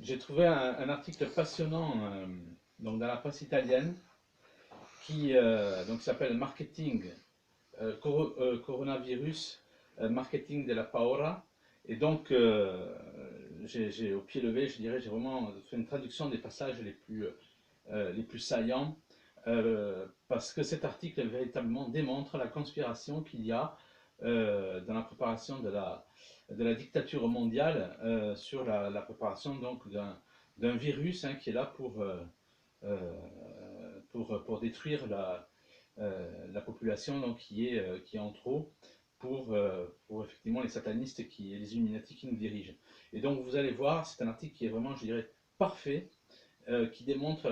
J'ai trouvé un article passionnant donc dans la presse italienne qui donc s'appelle Marketing coronavirus marketing de la paura. Et donc j'ai au pied levé, je dirais, j'ai vraiment fait une traduction des passages les plus saillants parce que cet article véritablement démontre la conspiration qu'il y a dans la préparation de la dictature mondiale sur la préparation donc d'un virus qui est là euh, pour détruire la population donc, qui est en trop pour effectivement les satanistes et les Illuminati qui nous dirigent. Et donc vous allez voir, c'est un article qui est vraiment, je dirais, parfait, qui démontre,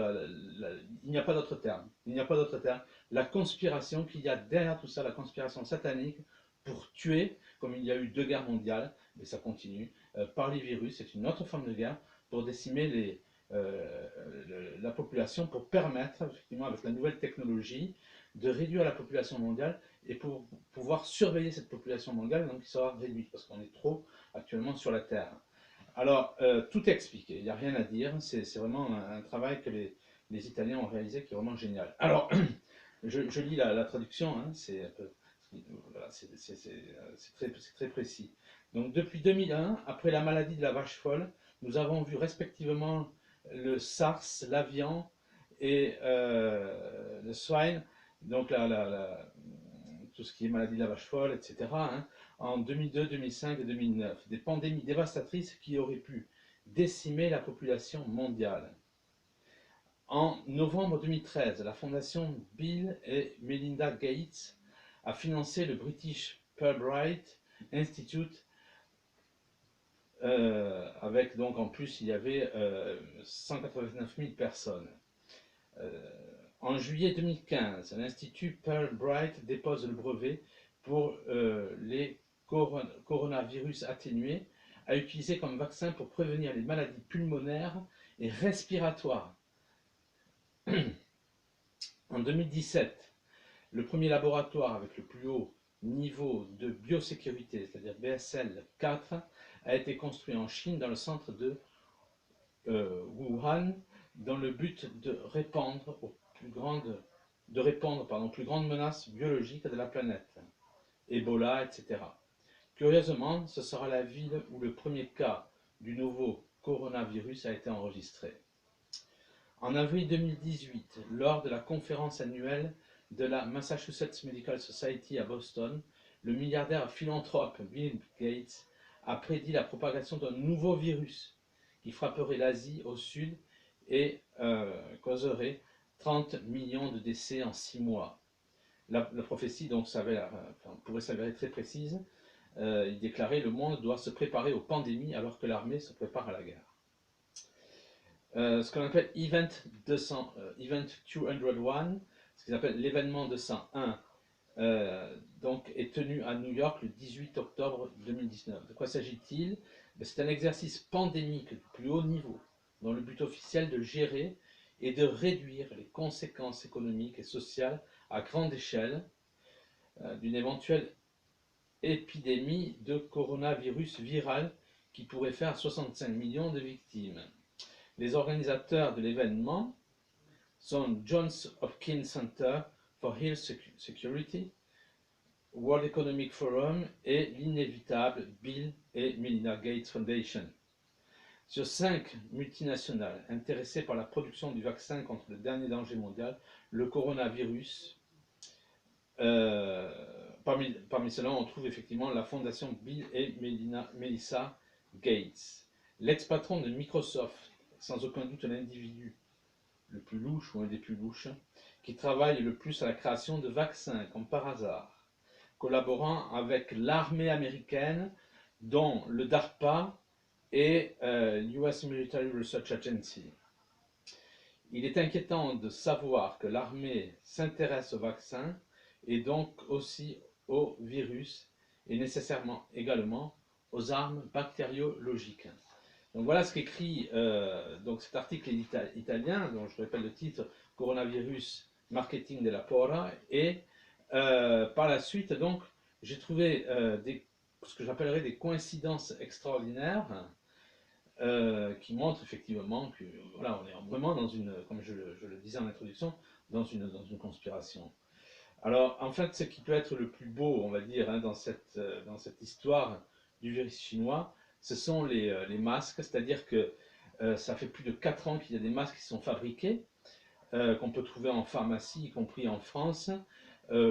il n'y a pas d'autre terme, il n'y a pas d'autre terme, la conspiration qu'il y a derrière tout ça, la conspiration satanique pour tuer, comme il y a eu deux guerres mondiales, mais ça continue, par les virus, c'est une autre forme de guerre, pour décimer la population, pour permettre, effectivement, avec la nouvelle technologie, de réduire la population mondiale et pour pouvoir surveiller cette population mondiale, donc qui sera réduite, parce qu'on est trop actuellement sur la Terre. Alors, tout est expliqué, il n'y a rien à dire, c'est vraiment un travail que les Italiens ont réalisé qui est vraiment génial. Alors, je lis la traduction, voilà, c'est très précis. Donc, depuis 2001, après la maladie de la vache folle, nous avons vu respectivement le SARS, l'avian et le swine, donc tout ce qui est maladie de la vache folle, etc., en 2002, 2005 et 2009. Des pandémies dévastatrices qui auraient pu décimer la population mondiale. En novembre 2013, la fondation Bill et Melinda Gates a financé le British Fulbright Institute avec donc en plus il y avait 189 000 personnes. Euh, En juillet 2015, l'Institut Fulbright dépose le brevet pour les coronavirus atténués à utiliser comme vaccin pour prévenir les maladies pulmonaires et respiratoires. En 2017, le premier laboratoire avec le plus haut niveau de biosécurité, c'est-à-dire BSL 4, a été construit en Chine dans le centre de Wuhan dans le but de répandre aux plus grandes menaces biologiques de la planète, Ebola, etc. Curieusement, ce sera la ville où le premier cas du nouveau coronavirus a été enregistré. En avril 2018, lors de la conférence annuelle de la Massachusetts Medical Society à Boston, le milliardaire philanthrope Bill Gates a prédit la propagation d'un nouveau virus qui frapperait l'Asie au sud et causerait 30 millions de décès en 6 mois. La prophétie donc pourrait s'avérer très précise. Il déclarait: le monde doit se préparer aux pandémies alors que l'armée se prépare à la guerre. Ce qu'on appelle Event 201, ce qu'ils appellent l'événement 201, donc est tenu à New York le 18 octobre 2019. De quoi s'agit-il? C'est un exercice pandémique du plus haut niveau, dont le but officiel de gérer et de réduire les conséquences économiques et sociales à grande échelle d'une éventuelle épidémie de coronavirus viral qui pourrait faire 65 millions de victimes. Les organisateurs de l'événement sont Johns Hopkins Center for Health Security, World Economic Forum et l'inévitable Bill et Melinda Gates Foundation. Sur 5 multinationales intéressées par la production du vaccin contre le dernier danger mondial, le coronavirus, parmi ceux-là, on trouve effectivement la fondation Bill et Melissa Gates. L'ex-patron de Microsoft, sans aucun doute l'individu le plus louche ou un des plus louches, qui travaille le plus à la création de vaccins, comme par hasard, collaborant avec l'armée américaine, dont le DARPA et l'US Military Research Agency. Il est inquiétant de savoir que l'armée s'intéresse aux vaccins et donc aussi aux virus et nécessairement également aux armes bactériologiques. Donc voilà ce qu'écrit donc cet article italien, dont je rappelle le titre: Coronavirus Marketing de la Pora. Et par la suite, donc, j'ai trouvé ce que j'appellerais des coïncidences extraordinaires qui montre effectivement que voilà, on est vraiment dans une, comme je le disais en introduction, dans une conspiration. Alors, en fait, ce qui peut être le plus beau, on va dire, hein, dans cette histoire du virus chinois, ce sont les masques, c'est-à-dire que ça fait plus de 4 ans qu'il y a des masques qui sont fabriqués, qu'on peut trouver en pharmacie, y compris en France,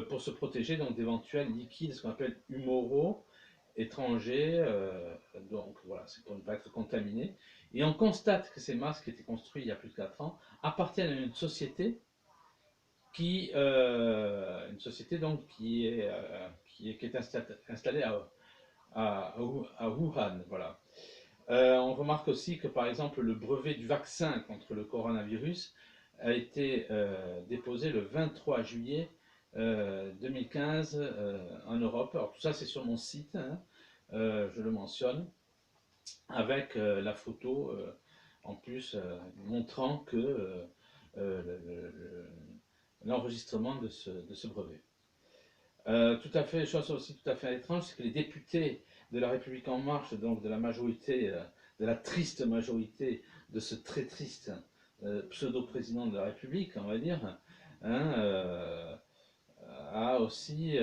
pour se protéger donc d'éventuels liquides, ce qu'on appelle humoraux, étrangers, donc voilà, c'est pour ne pas être contaminé. Et on constate que ces masques qui étaient construits il y a plus de 4 ans appartiennent à une société une société donc qui est installée à Wuhan, voilà. On remarque aussi que par exemple le brevet du vaccin contre le coronavirus a été déposé le 23 juillet 2015 en Europe. Alors tout ça c'est sur mon site, hein, je le mentionne, avec la photo en plus montrant que l'enregistrement de ce brevet. Tout à fait, chose aussi tout à fait étrange, c'est que les députés de la République en marche, donc de la majorité, de la triste majorité de ce très triste pseudo-président de la République, on va dire, hein, a aussi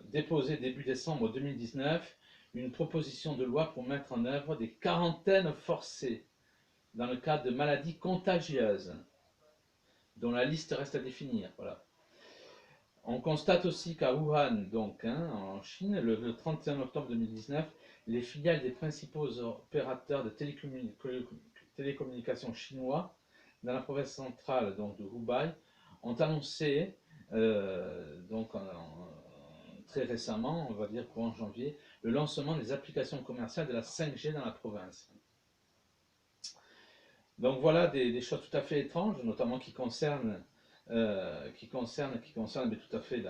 déposé début décembre 2019 une proposition de loi pour mettre en œuvre des quarantaines forcées dans le cadre de maladies contagieuses, dont la liste reste à définir. Voilà. On constate aussi qu'à Wuhan, donc, hein, en Chine, le 31 octobre 2019, les filiales des principaux opérateurs de télécommunications chinois dans la province centrale donc, de Hubei ont annoncé, très récemment, on va dire courant janvier, le lancement des applications commerciales de la 5G dans la province. Donc voilà des choses tout à fait étranges, notamment qui concernent mais tout à fait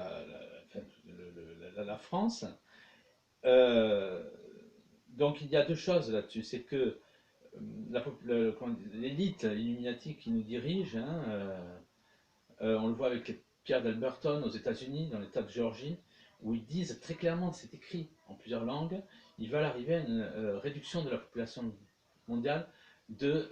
la France. Euh, donc il y a deux choses là-dessus, c'est que l'élite Illuminati qui nous dirige, hein, on le voit avec les pierres d'Alberton aux États-Unis, dans l'État de Géorgie, où ils disent très clairement, c'est écrit en plusieurs langues, ils veulent arriver à une réduction de la population mondiale de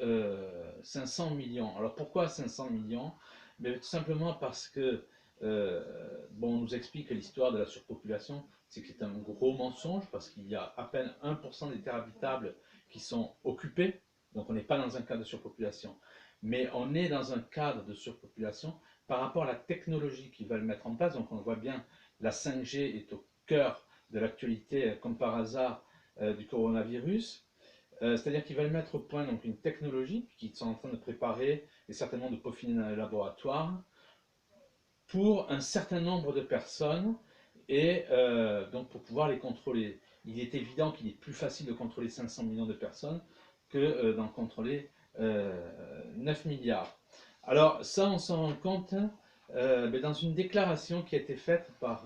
500 millions. Alors pourquoi 500 millions? Mais tout simplement parce que, bon, on nous explique que l'histoire de la surpopulation, c'est que c'est un gros mensonge, parce qu'il y a à peine 1% des terres habitables qui sont occupées, donc on n'est pas dans un cadre de surpopulation, mais on est dans un cadre de surpopulation par rapport à la technologie qu'ils veulent mettre en place. Donc on voit bien, la 5G est au cœur de l'actualité, comme par hasard, du coronavirus. C'est-à-dire qu'ils veulent mettre au point donc, une technologie qu'ils sont en train de préparer et certainement de peaufiner dans les laboratoires pour un certain nombre de personnes et donc pour pouvoir les contrôler. Il est évident qu'il est plus facile de contrôler 500 millions de personnes que d'en contrôler 9 milliards. Alors ça, on s'en rend compte dans une déclaration qui a été faite par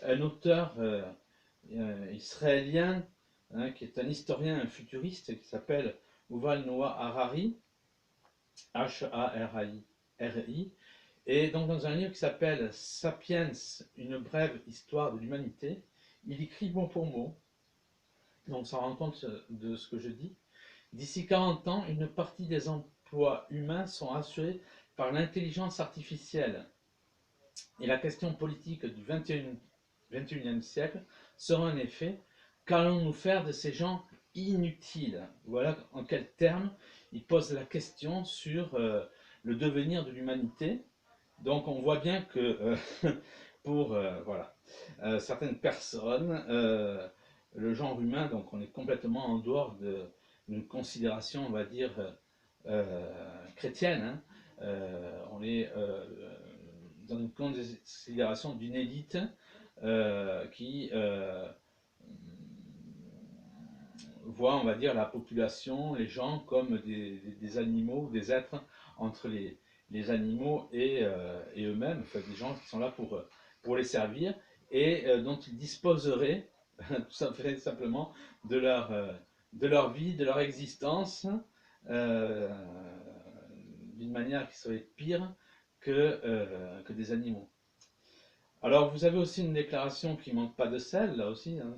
un auteur israélien, hein, qui est un historien, un futuriste, qui s'appelle Yuval Noah Harari, H-A-R-I, et donc dans un livre qui s'appelle Sapiens, une brève histoire de l'humanité, il écrit mot pour mot, donc ça rend compte de ce que je dis. D'ici 40 ans, une partie des emplois humains sont assurés par l'intelligence artificielle. Et la question politique du 21e siècle sera en effet, qu'allons-nous faire de ces gens inutiles? Voilà en quels termes il pose la question sur le devenir de l'humanité. Donc on voit bien que pour voilà, certaines personnes, le genre humain, donc on est complètement en dehors d'une considération, on va dire, chrétienne. Hein. On est dans une considération d'une élite qui voit, on va dire, la population, les gens comme des animaux, des êtres entre les animaux et eux-mêmes, enfin, des gens qui sont là pour les servir et dont ils disposeraient tout simplement de leur vie, de leur existence, euh, d'une manière qui serait pire que des animaux. Alors vous avez aussi une déclaration qui ne manque pas de sel, là aussi, hein,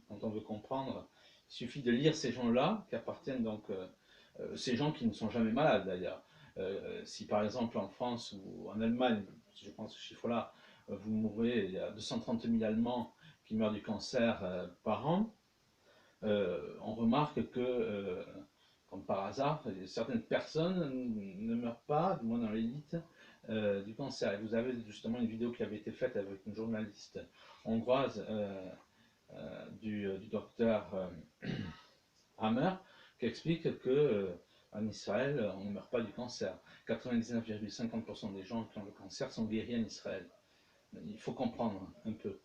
quand on veut comprendre Il suffit de lire ces gens-là, qui appartiennent donc, ces gens qui ne sont jamais malades d'ailleurs. Si par exemple en France ou en Allemagne, je pense ce chiffre-là, vous mourrez, il y a 230 000 Allemands qui meurent du cancer par an, on remarque que, comme par hasard, certaines personnes ne meurent pas, du moins dans l'élite, du cancer. Et vous avez justement une vidéo qui avait été faite avec une journaliste hongroise du docteur Hammer, qui explique que en Israël, on ne meurt pas du cancer. 99,50% des gens qui ont le cancer sont guéris en Israël. Il faut comprendre un peu.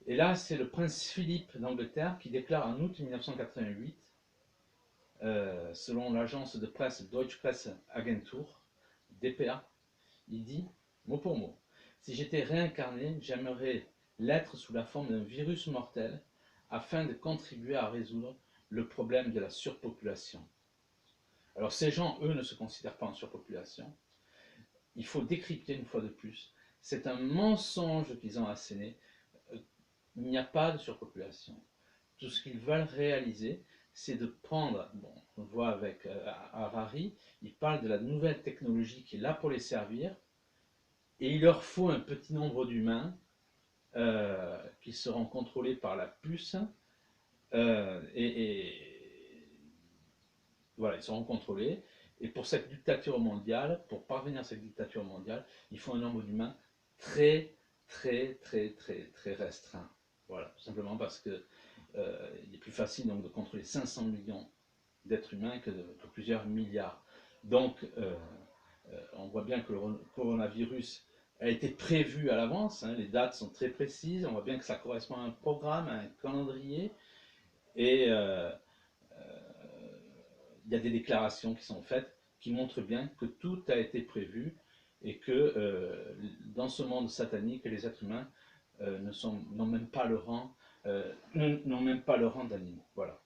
Et là, c'est le prince Philippe d'Angleterre qui déclare en août 1988, selon l'agence de presse Deutsche Presse Agentur, DPA, il dit, mot pour mot, si j'étais réincarné, j'aimerais l'être sous la forme d'un virus mortel afin de contribuer à résoudre le problème de la surpopulation. Alors ces gens, eux, ne se considèrent pas en surpopulation. Il faut décrypter une fois de plus. C'est un mensonge qu'ils ont asséné. Il n'y a pas de surpopulation. Tout ce qu'ils veulent réaliser, c'est de prendre, bon, on le voit avec Harari, il parle de la nouvelle technologie qui est là pour les servir, et il leur faut un petit nombre d'humains qui seront contrôlés par la puce, et voilà, ils seront contrôlés. Et pour cette dictature mondiale, pour parvenir à cette dictature mondiale, il faut un nombre d'humains très, très restreint. Voilà, tout simplement parce que il est plus facile donc de contrôler 500 millions d'êtres humains que plusieurs milliards. Donc, on voit bien que le coronavirus a été prévu à l'avance, hein, les dates sont très précises, on voit bien que ça correspond à un programme, à un calendrier, et il y a des déclarations qui sont faites qui montrent bien que tout a été prévu et que dans ce monde satanique, les êtres humains n'ont même pas le rang, n'ont même pas le rang d'animaux. Voilà.